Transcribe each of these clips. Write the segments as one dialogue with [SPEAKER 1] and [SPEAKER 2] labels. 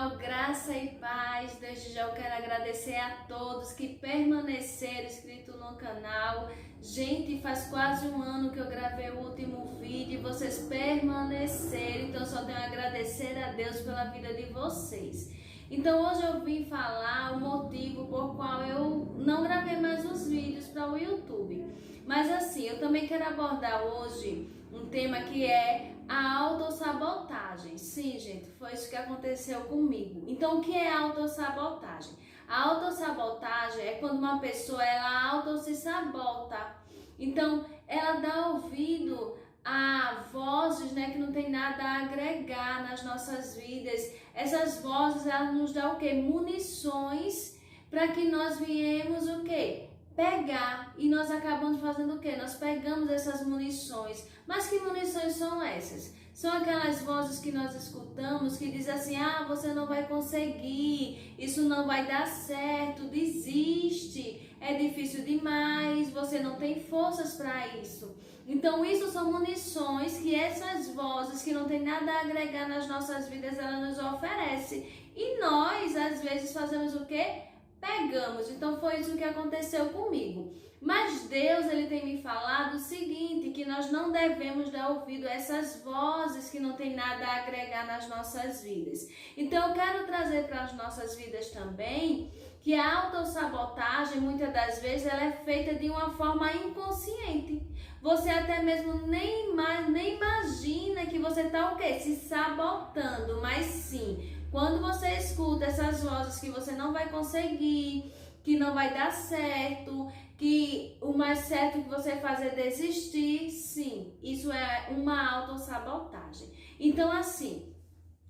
[SPEAKER 1] Senhor, graça e paz. Desde já eu quero agradecer a todos que permaneceram inscritos no canal. Gente, faz quase um ano que eu gravei o último vídeo e vocês permaneceram, então só tenho a agradecer a Deus pela vida de vocês. Então hoje eu vim falar o motivo por qual eu não gravei mais os vídeos para o YouTube. Mas assim, eu também quero abordar hoje um tema que é a autossabotagem. Sim, gente, foi isso que aconteceu comigo. Então, o que é autossabotagem? A autossabotagem é quando uma pessoa ela auto se sabota. Então, ela dá ouvido a vozes, né, que não tem nada a agregar nas nossas vidas. Essas vozes, elas nos dão o quê? Munições para que nós viemos o quê? Pegar, e nós acabamos fazendo o quê? Nós pegamos essas munições. Mas que munições são essas? São aquelas vozes que nós escutamos que dizem assim: ah, você não vai conseguir, isso não vai dar certo, desiste, é difícil demais, você não tem forças para isso. Então isso são munições que essas vozes que não tem nada a agregar nas nossas vidas, ela nos oferece. E nós, às vezes, fazemos o quê? Pegamos. Então foi isso que aconteceu comigo. Mas Deus, ele tem me falado o seguinte, que nós não devemos dar ouvido a essas vozes que não tem nada a agregar nas nossas vidas. Então eu quero trazer para as nossas vidas também que a autossabotagem, muitas das vezes, ela é feita de uma forma inconsciente. Você até mesmo nem imagina que você está o quê? Se sabotando, mas sim, quando você escuta essas vozes que você não vai conseguir, que não vai dar certo, que o mais certo que você faz é desistir, sim, isso é uma autossabotagem. Então, assim,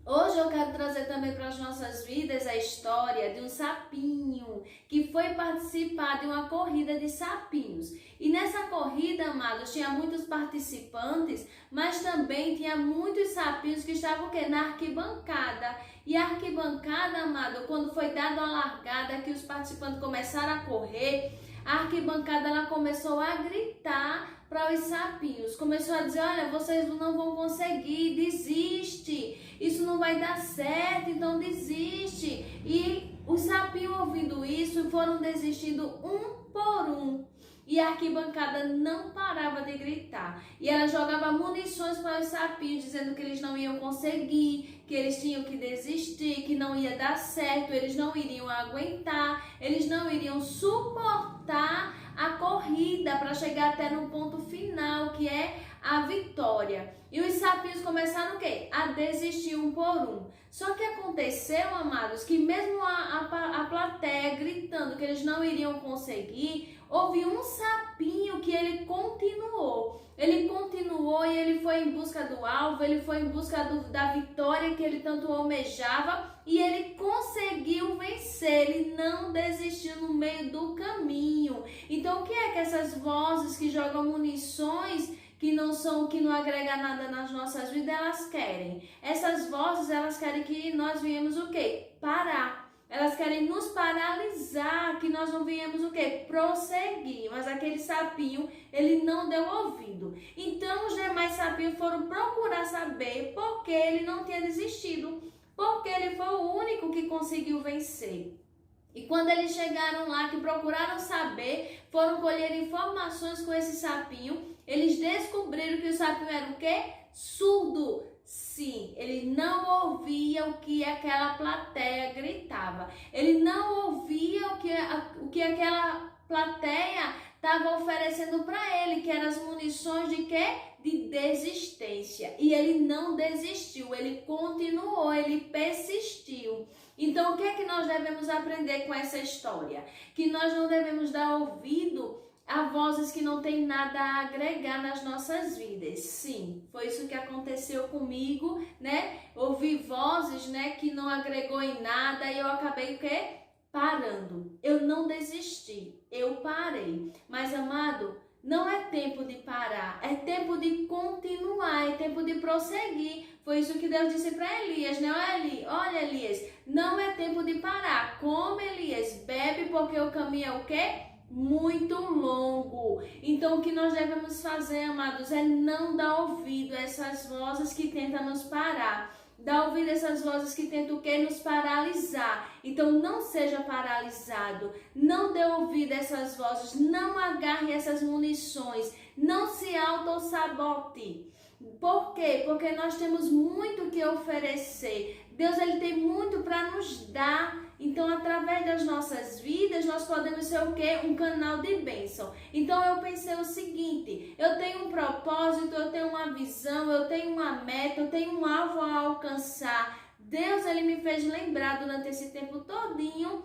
[SPEAKER 1] hoje eu quero trazer também para as nossas vidas a história de um sapinho que foi participar de uma corrida de sapinhos. E nessa corrida, amados, tinha muitos participantes, mas também tinha muitos sapinhos que estavam o quê? Na arquibancada. E a arquibancada, amado, quando foi dada a largada, que os participantes começaram a correr, a arquibancada ela começou a gritar para os sapinhos. Começou a dizer: olha, vocês não vão conseguir, desiste, isso não vai dar certo, então desiste. E os sapinhos, ouvindo isso, foram desistindo um por um. E a arquibancada não parava de gritar. E ela jogava munições para os sapinhos, dizendo que eles não iam conseguir, que eles tinham que desistir, que não ia dar certo, eles não iriam aguentar, eles não iriam suportar a corrida para chegar até no ponto final, que é a vitória. E os sapinhos começaram o quê? A desistir um por um. Só que aconteceu, amados, que mesmo a plateia gritando que eles não iriam conseguir, houve um sapinho que ele continuou. Ele continuou e ele foi em busca do alvo, ele foi em busca da vitória que ele tanto almejava e ele conseguiu vencer, ele não desistiu no meio do caminho. Então o que é que essas vozes que jogam munições que não agrega nada nas nossas vidas, elas querem? Essas vozes, elas querem que nós viemos o quê? Parar. Elas querem nos paralisar, que nós não viemos o quê? Prosseguir. Mas aquele sapinho, ele não deu ouvido. Então os demais sapinhos foram procurar saber por que ele não tinha desistido. Porque ele foi o único que conseguiu vencer. E quando eles chegaram lá, que procuraram saber, foram colher informações com esse sapinho, eles descobriram que o sapinho era o quê? Surdo. Sim, ele não ouvia o que aquela plateia gritava. Ele não ouvia o que aquela plateia estava oferecendo para ele, que eram as munições de quê? De desistência. E ele não desistiu, ele continuou, ele persistiu. Então, o que é que nós devemos aprender com essa história? Que nós não devemos dar ouvido a vozes que não tem nada a agregar nas nossas vidas. Sim, foi isso que aconteceu comigo, né? Ouvi vozes, né, que não agregou em nada e eu acabei o quê? Parando. Eu não desisti, eu parei. Mas, amado, não é tempo de parar, é tempo de continuar, é tempo de prosseguir. Foi isso que Deus disse para Elias, né? Olha, Elias, não é tempo de parar. Come, Elias, bebe, porque o caminho é o quê? Muito longo. Então o que nós devemos fazer, amados, é não dar ouvido a essas vozes que tentam nos parar. Dá ouvido a essas vozes que tentam o quê? Nos paralisar. Então não seja paralisado. Não dê ouvido a essas vozes. Não agarre essas munições. Não se autossabote. Por quê? Porque nós temos muito que oferecer. Deus, ele tem muito para nos dar. Então, através das nossas vidas, nós podemos ser o quê? Um canal de bênção. Então, eu pensei o seguinte: eu tenho um propósito, eu tenho uma visão, eu tenho uma meta, eu tenho um alvo a alcançar. Deus, ele me fez lembrar durante esse tempo todinho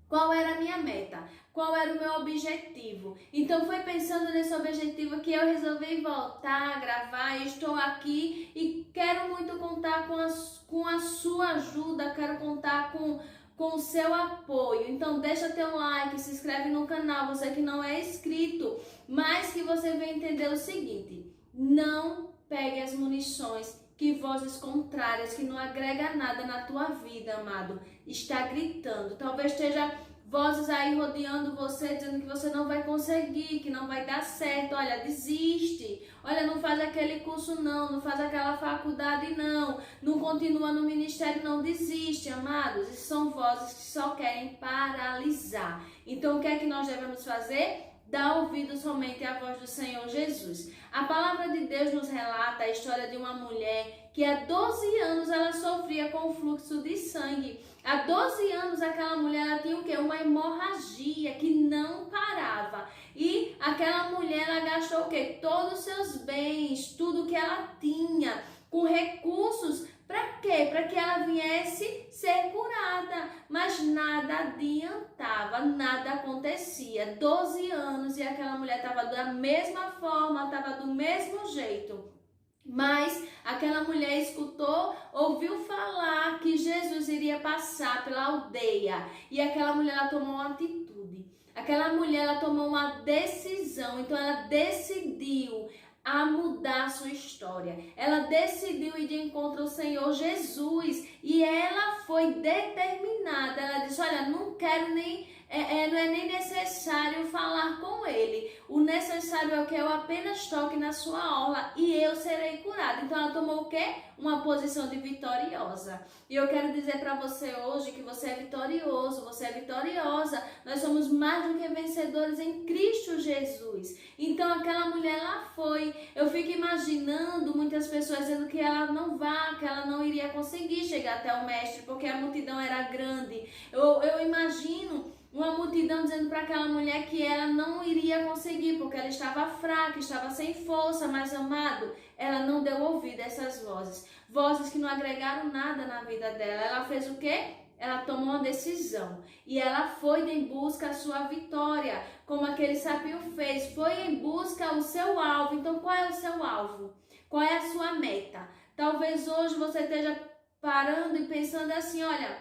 [SPEAKER 1] qual era a minha meta, qual era o meu objetivo. Então foi pensando nesse objetivo que eu resolvi voltar a gravar. Estou aqui e quero muito contar com a sua ajuda, quero contar com o seu apoio. Então deixa teu like, se inscreve no canal, você que não é inscrito, mas que você venha entender o seguinte: não pegue as munições que vozes contrárias, que não agrega nada na tua vida, amado, está gritando. Talvez esteja vozes aí rodeando você, dizendo que você não vai conseguir, que não vai dar certo. Olha, desiste. Olha, não faz aquele curso não faz aquela faculdade não continua no ministério, não desiste, amados. Isso são vozes que só querem paralisar. Então, o que é que nós devemos fazer? Dá ouvido somente à voz do Senhor Jesus. A palavra de Deus nos relata a história de uma mulher que há 12 anos ela sofria com fluxo de sangue. Há 12 anos aquela mulher ela tinha o quê? Uma hemorragia que não parava. E aquela mulher ela gastou o quê? Todos os seus bens, tudo que ela tinha, com recursos. Para quê? Para que ela viesse ser curada. Mas nada adiantava, nada acontecia. 12 anos e aquela mulher estava da mesma forma, estava do mesmo jeito. Mas aquela mulher escutou, ouviu falar que Jesus iria passar pela aldeia. E aquela mulher ela tomou uma atitude. Aquela mulher ela tomou uma decisão. Então ela decidiu a mudar a sua história. Ela decidiu ir de encontro ao Senhor Jesus e ela foi determinada. Ela disse: olha, não quero nem, não é nem necessário falar com ele. O necessário é o que eu apenas toque na sua orla e eu serei curada. Então ela tomou o quê? Uma posição de vitoriosa. E eu quero dizer para você hoje que você é vitorioso, você é vitoriosa. Nós somos mais do que vencedores em Cristo Jesus. Então aquela mulher lá foi. Eu fico imaginando muitas pessoas dizendo que ela não vá, que ela não iria conseguir chegar até o mestre, porque a multidão era grande. Eu imagino uma multidão dizendo para aquela mulher que ela não iria conseguir, porque ela estava fraca, estava sem força. Mas, amado, ela não deu ouvido a essas vozes. Vozes que não agregaram nada na vida dela. Ela fez o quê? Ela tomou uma decisão e ela foi em busca da sua vitória, como aquele sapinho fez, foi em busca do seu alvo. Então, qual é o seu alvo? Qual é a sua meta? Talvez hoje você esteja parando e pensando assim: olha,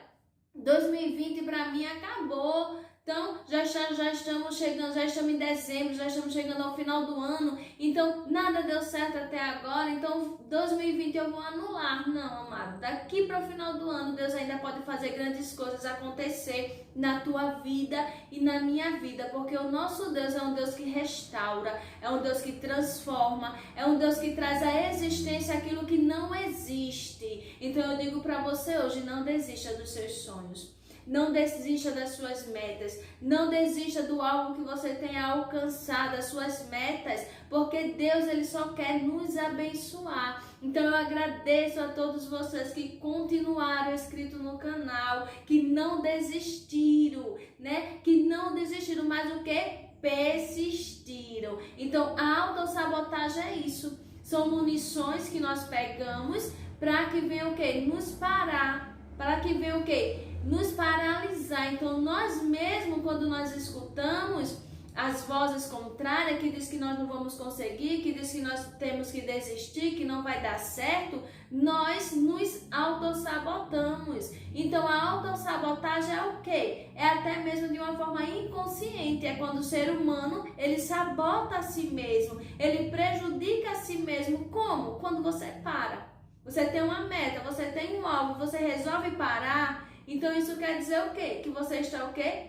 [SPEAKER 1] 2020 para mim acabou. Então, já estamos chegando, já estamos em dezembro, já estamos chegando ao final do ano. Então, nada deu certo até agora. Então, 2020 eu vou anular. Não, amado. Daqui para o final do ano, Deus ainda pode fazer grandes coisas acontecer na tua vida e na minha vida. Porque o nosso Deus é um Deus que restaura, é um Deus que transforma, é um Deus que traz à existência aquilo que não existe. Então, eu digo para você hoje: não desista dos seus sonhos. Não desista das suas metas, não desista do algo que você tenha alcançado, das suas metas, porque Deus ele só quer nos abençoar. Então eu agradeço a todos vocês que continuaram inscritos no canal, que não desistiram, né? Que não desistiram, mas o que? Persistiram. Então a autossabotagem é isso. São munições que nós pegamos para que venha o quê? Nos parar. Para que venha o quê? Nos paralisar. Então nós mesmos, quando nós escutamos as vozes contrárias que diz que nós não vamos conseguir, que diz que nós temos que desistir, que não vai dar certo, nós nos autossabotamos. Então a autossabotagem é o quê? É até mesmo de uma forma inconsciente, é quando o ser humano ele sabota a si mesmo, ele prejudica a si mesmo. Como? Quando você para. Você tem uma meta, você tem um alvo, você resolve parar. Então isso quer dizer o quê? Que você está o quê?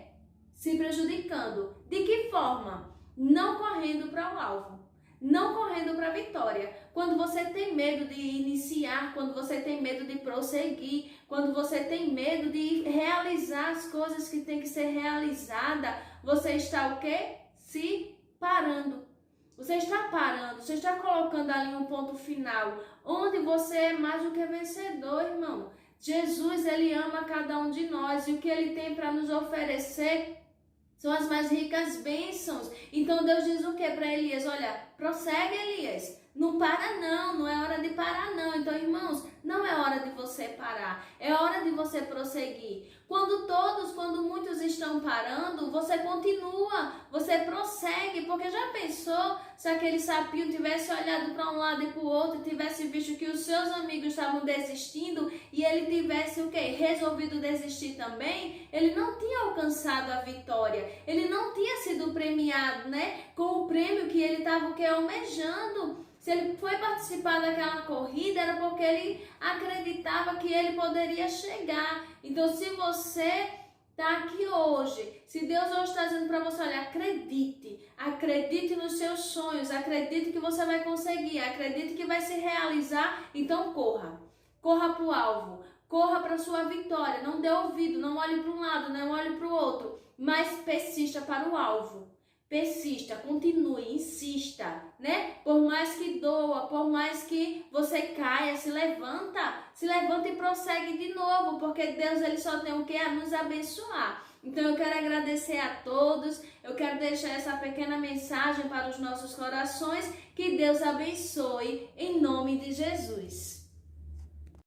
[SPEAKER 1] Se prejudicando. De que forma? Não correndo para o alvo. não correndo para a vitória. Quando você tem medo de iniciar, quando você tem medo de prosseguir, quando você tem medo de realizar as coisas que tem que ser realizada, você está o quê? Se parando. Você está parando, você está colocando ali um ponto final, onde você é mais do que vencedor, irmão. Jesus, ele ama cada um de nós e o que ele tem para nos oferecer são as mais ricas bênçãos. Então Deus diz o que para Elias? Olha, prossegue, Elias. Não para não, não é hora de parar não. Então, irmãos, não é hora de você parar, é hora de você prosseguir. Quando muitos estão parando, você continua, você prossegue, porque já pensou se aquele sapinho tivesse olhado para um lado e para o outro, tivesse visto que os seus amigos estavam desistindo e ele tivesse o quê? Resolvido desistir também? Ele não tinha alcançado a vitória, ele não tinha sido premiado, né? Com o prêmio que ele estava o quê? Almejando. Se ele foi participar daquela corrida, era porque ele acreditava que ele poderia chegar. Então, se você está aqui hoje, se Deus hoje está dizendo para você, olha, acredite nos seus sonhos, acredite que você vai conseguir, acredite que vai se realizar, então corra para o alvo, corra para a sua vitória, não dê ouvido, não olhe para um lado, não olhe para o outro, mas persista para o alvo. Persista, continue, insista, né? Por mais que doa, por mais que você caia, se levanta e prossegue de novo, porque Deus, ele só tem o que? A nos abençoar. Então eu quero agradecer a todos, eu quero deixar essa pequena mensagem para os nossos corações, que Deus abençoe em nome de Jesus.